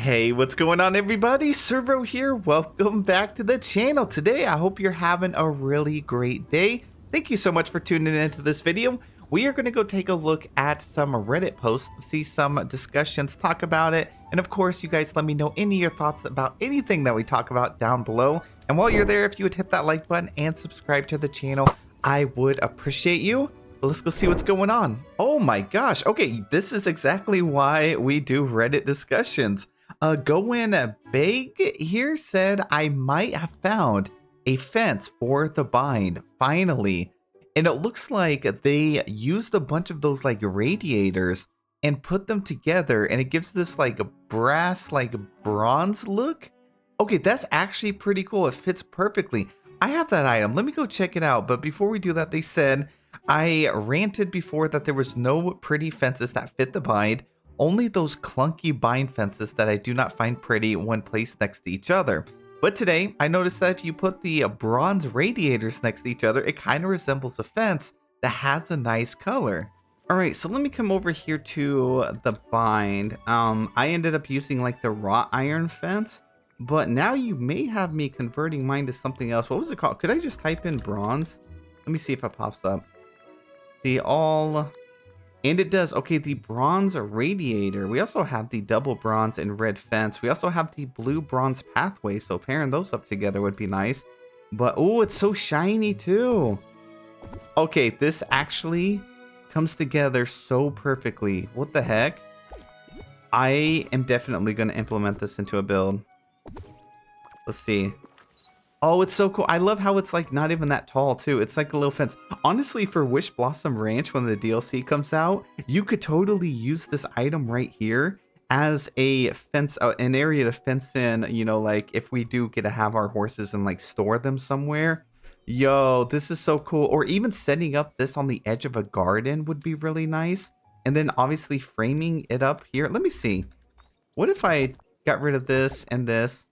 Hey, what's going on everybody? Servo here. Welcome back to the channel. Today, I hope you're having a really great day. Thank you so much for tuning into this video. We are going to go take a look at some Reddit posts, see some discussions, talk about it. And of course, you guys let me know any of your thoughts about anything that we talk about down below. And while you're there, if you would hit that like button and subscribe to the channel, I would appreciate you. Let's go see what's going on. Oh my gosh. Okay, this is exactly why we do Reddit discussions. Going Big here said I might have found a fence for the bind finally, and it looks like they used a bunch of those like radiators and put them together, and it gives this like brass, like bronze look. Okay, that's actually pretty cool. It fits perfectly. I have that item. Let me go check it out. But before we do that, they said I ranted before that there was no pretty fences that fit the bind. Only those clunky bind fences that I do not find pretty when placed next to each other. But today, I noticed that if you put the bronze radiators next to each other, it kind of resembles a fence that has a nice color. Alright, so let me come over here to the bind. I ended up using like the wrought iron fence, but now you may have me converting mine to something else. What was it called? Could I just type in bronze? Let me see if it pops up. The all... And it does. Okay, the bronze radiator. We also have the double bronze and red fence. We also have the blue bronze pathway. So pairing those up together would be nice. But, oh, it's so shiny too. Okay, this actually comes together so perfectly. What the heck? I am definitely going to implement this into a build. Let's see. Oh, it's so cool. I love how it's like not even that tall too. It's like a little fence. Honestly, for Wish Blossom Ranch, when the DLC comes out, you could totally use this item right here as a fence, an area to fence in, you know, like if we do get to have our horses and like store them somewhere. Yo, this is so cool. Or even setting up this on the edge of a garden would be really nice. And then obviously framing it up here. Let me see. What if I got rid of this and this?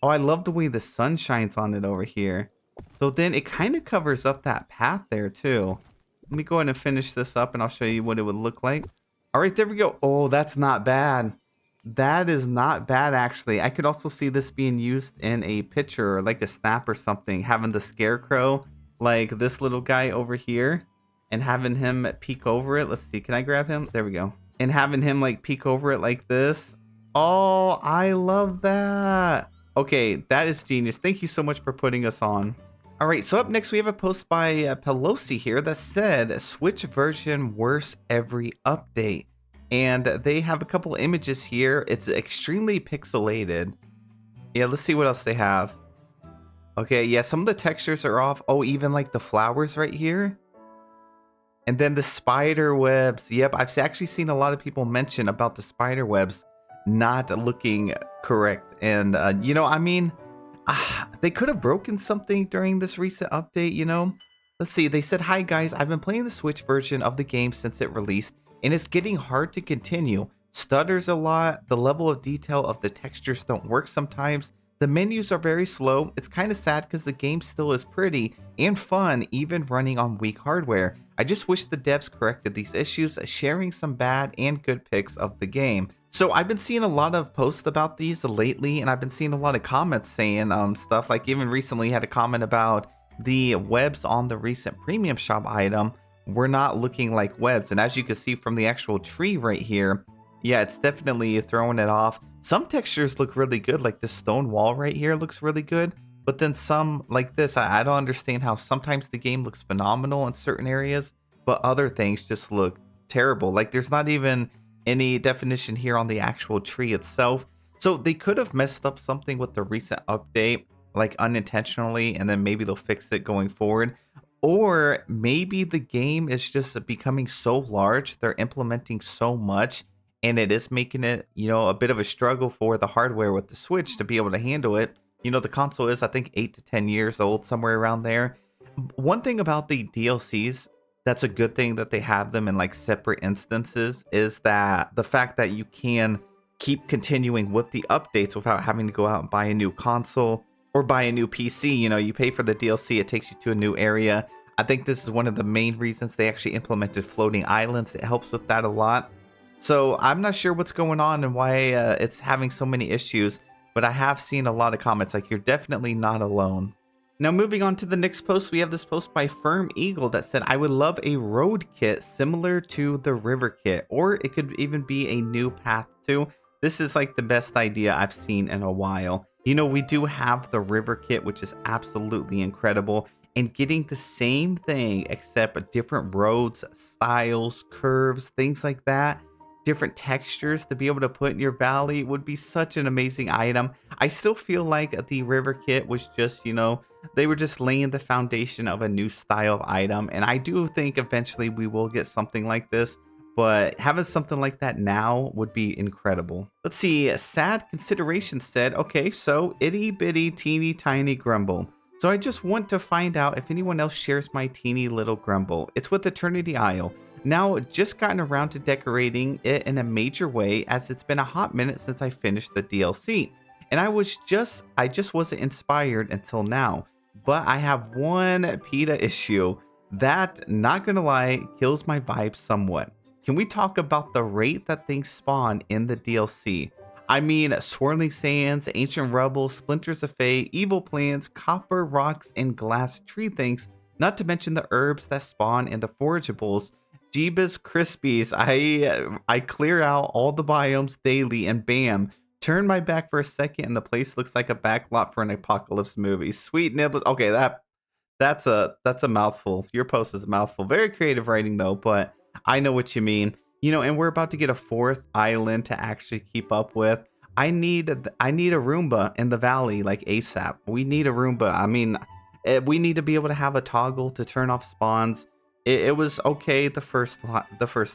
Oh, I love the way the sun shines on it over here. So then it kind of covers up that path there too. Let me go ahead and finish this up and I'll show you what it would look like. All right, there we go. Oh, that's not bad. That is not bad, actually. I could also see this being used in a picture or like a snap or something. Having the scarecrow, like this little guy over here, and having him peek over it. Let's see, can I grab him? There we go. And having him like peek over it like this. Oh, I love that. Okay, that is genius. Thank you so much for putting us on. All right, so up next we have a post by Pelosi here that said, Switch version worse every update. And they have a couple images here. It's extremely pixelated. Yeah, let's see what else they have. Okay, yeah, some of the textures are off. Oh, even like the flowers right here. And then the spider webs. Yep, I've actually seen a lot of people mention about the spider webs not looking correct. And you know, I mean, they could have broken something during this recent update, you know. Let's see, they said, hi guys, I've been playing the Switch version of the game since it released and it's getting hard to continue. Stutters a lot, the level of detail of the textures don't work sometimes, the menus are very slow. It's kind of sad because the game still is pretty and fun even running on weak hardware. I just wish the devs corrected these issues, sharing some bad and good pics of the game. So I've been seeing a lot of posts about these lately, and I've been seeing a lot of comments saying stuff like, even recently had a comment about the webs on the recent premium shop item were not looking like webs. And as you can see from the actual tree right here, yeah, it's definitely throwing it off. Some textures look really good, like the stone wall right here looks really good. But then some like this, I don't understand how sometimes the game looks phenomenal in certain areas, but other things just look terrible. Like there's not even any definition here on the actual tree itself. So they could have messed up something with the recent update, like unintentionally, and then maybe they'll fix it going forward. Or maybe the game is just becoming so large, they're implementing so much, and it is making it, you know, a bit of a struggle for the hardware with the Switch to be able to handle it. You know, the console is, I think, 8 to 10 years old, somewhere around there. One thing about the DLCs, that's a good thing that they have them in like separate instances, is that the fact that you can keep continuing with the updates without having to go out and buy a new console or buy a new PC. You know, you pay for the DLC, it takes you to a new area. I think this is one of the main reasons they actually implemented floating islands. It helps with that a lot. So I'm not sure what's going on and why it's having so many issues, but I have seen a lot of comments like you're definitely not alone. Now moving on to the next post, we have this post by Firm Eagle that said, I would love a road kit similar to the river kit, or it could even be a new path too. This is like the best idea I've seen in a while. You know, we do have the river kit, which is absolutely incredible, and getting the same thing except different roads, styles, curves, things like that, different textures to be able to put in your valley would be such an amazing item. I still feel like the river kit was just, you know, they were just laying the foundation of a new style of item, and I do think eventually we will get something like this, but having something like that now would be incredible. Let's see, Sad Consideration said, okay, so itty bitty teeny tiny grumble. So I just want to find out if anyone else shares my teeny little grumble. It's with Eternity Isle. Now, just gotten around to decorating it in a major way, as it's been a hot minute since I finished the DLC. And I just wasn't inspired until now. But I have one PETA issue that, not gonna lie, kills my vibe somewhat. Can we talk about the rate that things spawn in the DLC? I mean, swirling sands, ancient rubble, splinters of fate, evil plants, copper rocks, and glass tree things, not to mention the herbs that spawn in the forageables. Jeebus Crispies, I clear out all the biomes daily and bam, turn my back for a second and the place looks like a backlot for an apocalypse movie. Sweet nibbles. Okay, that's a mouthful. Your post is a mouthful. Very creative writing though, but I know what you mean. You know, and we're about to get a 4th island to actually keep up with. I need a Roomba in the valley like ASAP. We need a Roomba. I mean, we need to be able to have a toggle to turn off spawns. It was okay the first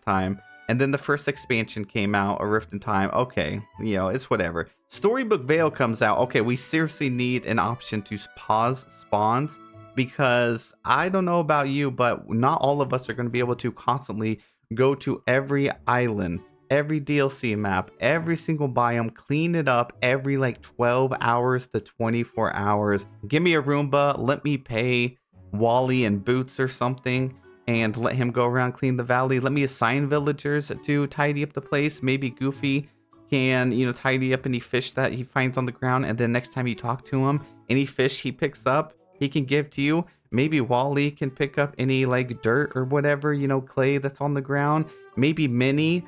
time, and then the first expansion came out, A Rift in Time. Okay, you know, it's whatever. Storybook Vale comes out. Okay, we seriously need an option to pause spawns, because I don't know about you, but not all of us are going to be able to constantly go to every island, every DLC map, every single biome, clean it up every like 12 hours to 24 hours. Give me a Roomba, let me pay Wally and Boots or something, and let him go around clean the valley. Let me assign villagers to tidy up the place. Maybe Goofy can, you know, tidy up any fish that he finds on the ground, and then next time you talk to him, any fish he picks up, he can give to you. Maybe Wally can pick up any like dirt or whatever, you know, clay that's on the ground. Maybe Minnie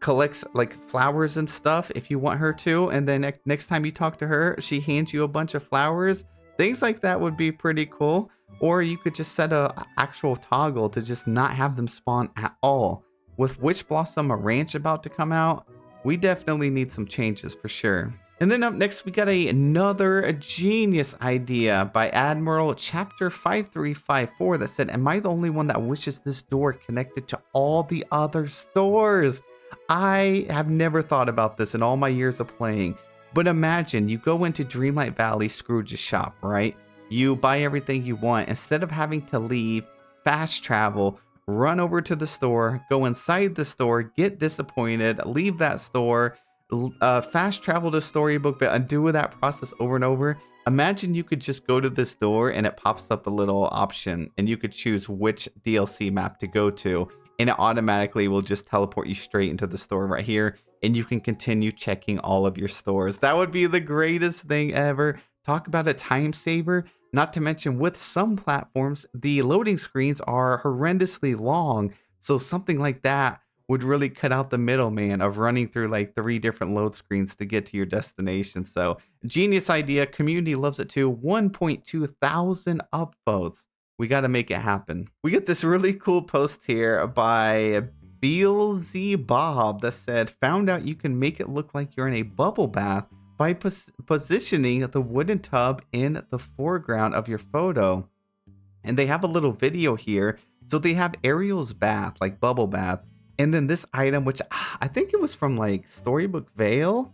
collects like flowers and stuff if you want her to, and then next time you talk to her, she hands you a bunch of flowers. Things like that would be pretty cool. Or you could just set a actual toggle to just not have them spawn at all. With Witch Blossom Ranch about to come out, we definitely need some changes for sure. And then up next, we got another genius idea by Admiral Chapter 5354 that said, am I the only one that wishes this door connected to all the other stores? I have never thought about this in all my years of playing, but imagine you go into Dreamlight Valley Scrooge's shop, right? You buy everything you want. Instead of having to leave, fast travel, run over to the store, go inside the store, get disappointed, leave that store, fast travel to Storybook and do that process over and over. Imagine you could just go to this door and it pops up a little option and you could choose which DLC map to go to, and it automatically will just teleport you straight into the store right here, and you can continue checking all of your stores. That would be the greatest thing ever. Talk about a time saver. Not to mention, with some platforms, the loading screens are horrendously long. So something like that would really cut out the middleman of running through like 3 different load screens to get to your destination. So genius idea. Community loves it too. 1.2 thousand upvotes. We got to make it happen. We get this really cool post here by Beelzebub that said, found out you can make it look like you're in a bubble bath by positioning the wooden tub in the foreground of your photo. And they have a little video here. So they have Ariel's bath, like bubble bath. And then this item, which I think it was from like Storybook Vale.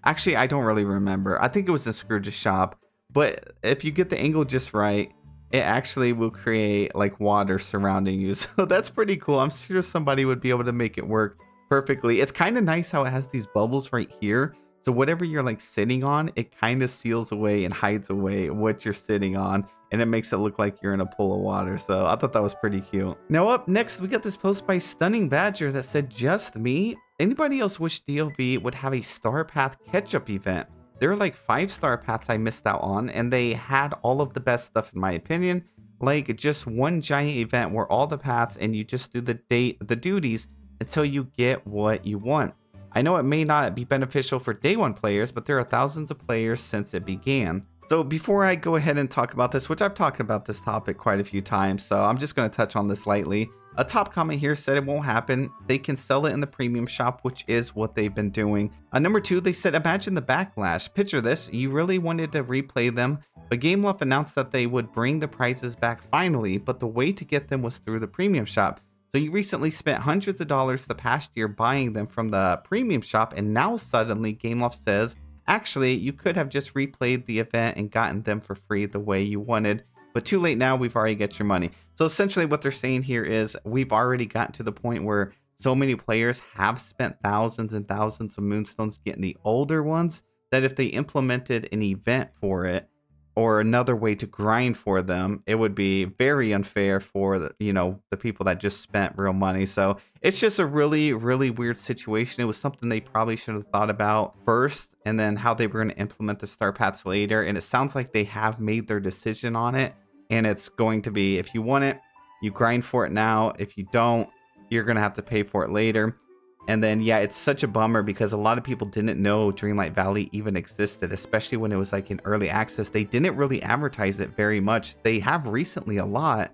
Actually, I don't really remember. I think it was in Scrooge's shop. But if you get the angle just right, it actually will create like water surrounding you. So that's pretty cool. I'm sure somebody would be able to make it work perfectly. It's kind of nice how it has these bubbles right here. So whatever you're like sitting on, it kind of seals away and hides away what you're sitting on. and it makes it look like you're in a pool of water. So I thought that was pretty cute. Now up next, we got this post by Stunning Badger that said, just me? Anybody else wish DLV would have a Star Path catch-up event? There are like 5 Star Paths I missed out on, and they had all of the best stuff in my opinion. Like just one giant event where all the paths and you just do the duties until you get what you want. I know it may not be beneficial for day 1 players, but there are thousands of players since it began. So before I go ahead and talk about this, which I've talked about this topic quite a few times, so I'm just going to touch on this lightly. A top comment here said it won't happen. They can sell it in the premium shop, which is what they've been doing. Number 2, they said, imagine the backlash. Picture this. You really wanted to replay them, but Gameloft announced that they would bring the prizes back finally, but the way to get them was through the premium shop. So you recently spent hundreds of dollars the past year buying them from the premium shop, and now suddenly Gameloft says, actually, you could have just replayed the event and gotten them for free the way you wanted, but too late now, we've already got your money. So essentially what they're saying here is we've already gotten to the point where so many players have spent thousands and thousands of moonstones getting the older ones that if they implemented an event for it or another way to grind for them, it would be very unfair for the, the people that just spent real money. So it's just a really, really weird situation. It was something they probably should have thought about first, and then how they were going to implement the Star Paths later. And it sounds like they have made their decision on it. And it's going to be, if you want it, you grind for it now. If you don't, you're going to have to pay for it later. And then, yeah, it's such a bummer because a lot of people didn't know Dreamlight Valley even existed, especially when it was like in early access. They didn't really advertise it very much. They have recently a lot.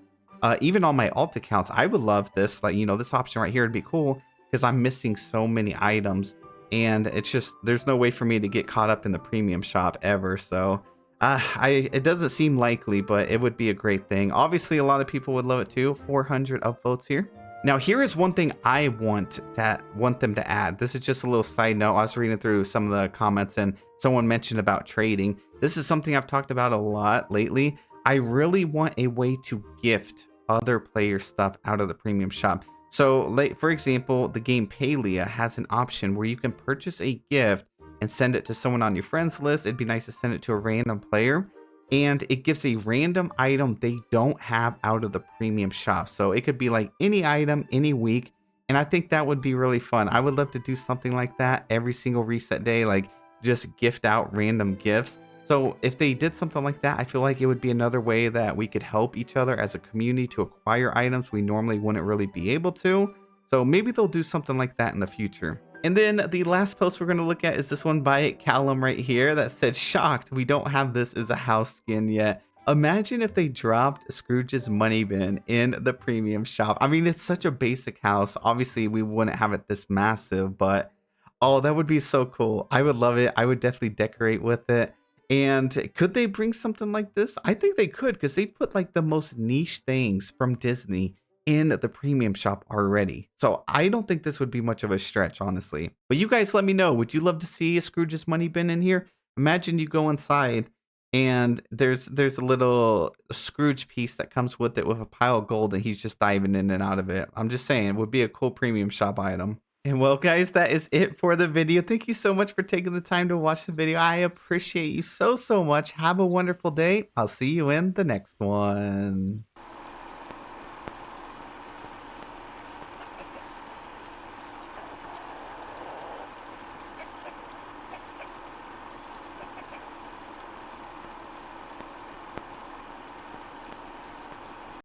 Even on my alt accounts, I would love this. Like, this option right here would be cool because I'm missing so many items. And it's just, there's no way for me to get caught up in the premium shop ever. So it doesn't seem likely, but it would be a great thing. Obviously, a lot of people would love it too. 400 upvotes here. Now, here is one thing I want them to add. This is just a little side note. I was reading through some of the comments and someone mentioned about trading. This is something I've talked about a lot lately. I really want a way to gift other player stuff out of the premium shop. So, for example, the game Palia has an option where you can purchase a gift and send it to someone on your friends list. It'd be nice to send it to a random player. And it gives a random item they don't have out of the premium shop. So it could be like any item, any week. And I think that would be really fun. I would love to do something like that every single reset day, like just gift out random gifts. So if they did something like that, I feel like it would be another way that we could help each other as a community to acquire items we normally wouldn't really be able to. So maybe they'll do something like that in the future. And then the last post we're going to look at is this one by Callum right here that said, shocked we don't have this as a house skin yet. Imagine if they dropped Scrooge's money bin in the premium shop. I mean, it's such a basic house. Obviously, we wouldn't have it this massive, but oh, that would be so cool. I would love it. I would definitely decorate with it. And could they bring something like this? I think they could, because they've put like the most niche things from Disney in the premium shop already. So I don't think this would be much of a stretch, honestly. But you guys let me know. Would you love to see a Scrooge's money bin in here? Imagine you go inside and there's a little Scrooge piece that comes with it with a pile of gold and he's just diving in and out of it. I'm just saying, it would be a cool premium shop item. And well, guys, that is it for the video. Thank you so much for taking the time to watch the video. I appreciate you so much. Have a wonderful day. I'll see you in the next one.